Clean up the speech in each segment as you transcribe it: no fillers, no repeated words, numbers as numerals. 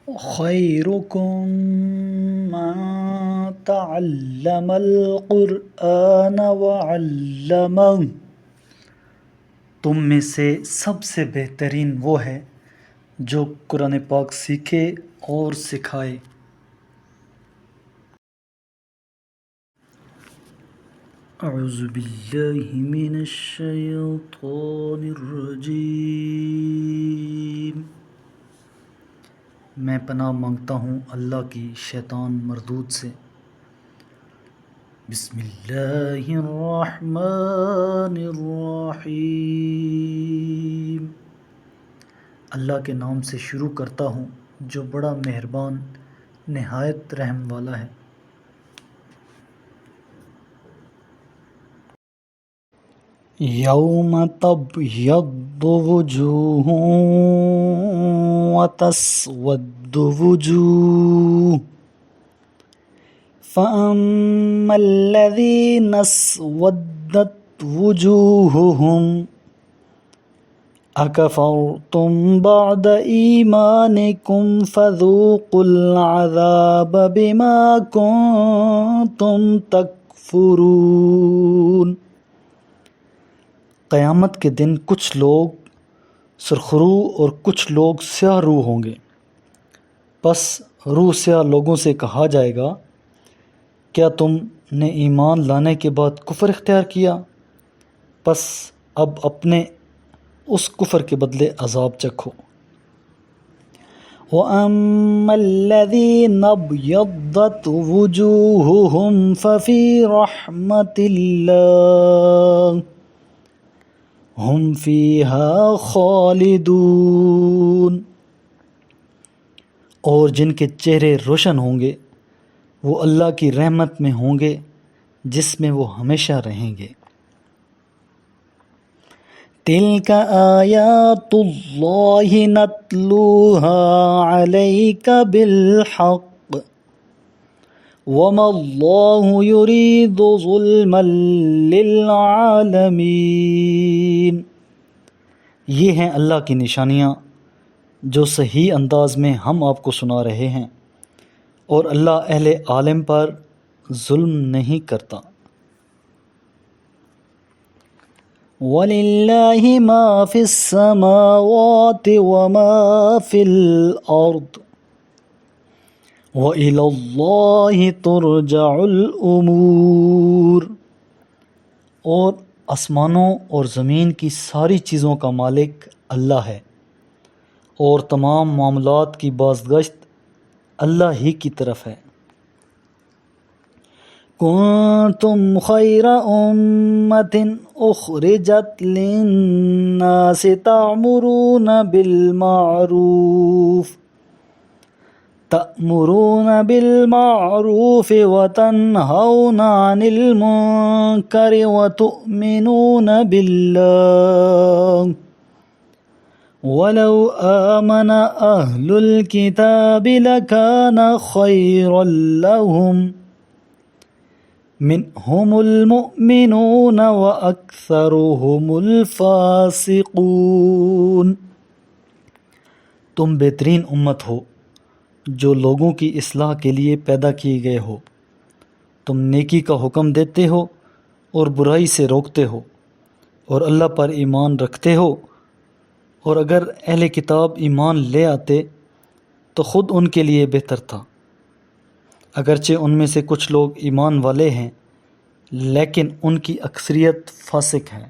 خیرکم من تعلم القرآن وعلمہ، تم میں سے سب سے بہترین وہ ہے جو قرآن پاک سیکھے اور سکھائے۔ اعوذ باللہ من الشیطان الرجیم، میں پناہ مانگتا ہوں اللہ کی شیطان مردود سے۔ بسم اللہ الرحمن الرحیم، اللہ کے نام سے شروع کرتا ہوں جو بڑا مہربان نہایت رحم والا ہے۔ یوم تبیض وجوہ وتسود وجوہ، فأما الذین اسودت وجوہہم اکفرتم بعد ایمانکم فذوقوا العذاب بما کنتم تکفرون۔ قیامت کے دن کچھ لوگ سرخرو اور کچھ لوگ سیاہ رو ہوں گے، پس روح سیاہ لوگوں سے کہا جائے گا کیا تم نے ایمان لانے کے بعد کفر اختیار کیا؟ پس اب اپنے اس کفر کے بدلے عذاب چکھو۔ وَأَمَّا الَّذِينَ ابْيَضَّتْ وُجُوهُهُمْ فَفِي رَحْمَةِ اللَّهِ ہم فِيهَا خالدون، اور جن کے چہرے روشن ہوں گے وہ اللہ کی رحمت میں ہوں گے جس میں وہ ہمیشہ رہیں گے۔ تِلْکَ آیاتُ اللَّهِ نَتْلُوهَا عَلَيْکَ بِالْحَقِّ وَمَا اللَّهُ يُرِيدُ ظُلْمًا لِّلْعَالَمِينَ، یہ ہیں اللہ کی نشانیاں جو صحیح انداز میں ہم آپ کو سنا رہے ہیں، اور اللہ اہل عالم پر ظلم نہیں کرتا۔ وَلِلَّهِ مَا فِي السَّمَاوَاتِ وَمَا فِي الْأَرْضِ وَإِلَى اللَّهِ تُرْجَعُ الْأُمُورُ، اور آسمانوں اور زمین کی ساری چیزوں کا مالک اللہ ہے، اور تمام معاملات کی بازگشت اللہ ہی کی طرف ہے۔ کنتم خیر امۃ اخرجت للناس تأمرون بالمعروف وتنہون عن المنکر وتؤمنون باللہ وَلَوْ آمَنَ أَهْلُ الْكِتَابِ لَكَانَ خَيْرًا لَهُمْ مِنْهُمُ الْمُؤْمِنُونَ وَأَكْثَرُهُمُ الْفَاسِقُونَ۔ تم بہترین امت ہو جو لوگوں کی اصلاح کے لیے پیدا کیے گئے ہو، تم نیکی کا حکم دیتے ہو اور برائی سے روکتے ہو، اور اللہ پر ایمان رکھتے ہو، اور اگر اہل کتاب ایمان لے آتے تو خود ان کے لیے بہتر تھا، اگرچہ ان میں سے کچھ لوگ ایمان والے ہیں لیکن ان کی اکثریت فاسق ہیں۔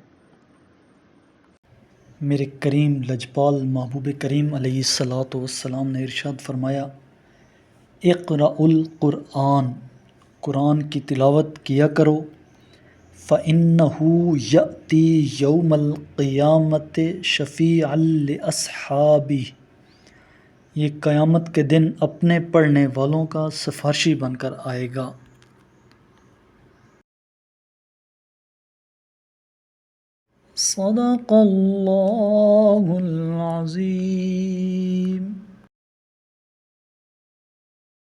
میرے کریم لجپال محبوب کریم علیہ الصلاۃ والسلام نے ارشاد فرمایا، اقرأ القرآن، قرآن کی تلاوت کیا کرو، فَإِنَّهُ يَأْتِي يَوْمَ الْقِيَامَةِ شَفِيعًا لِأَصْحَابِهِ، یہ قیامت کے دن اپنے پڑھنے والوں کا سفارشی بن کر آئے گا۔ صدق اللہ العظیم۔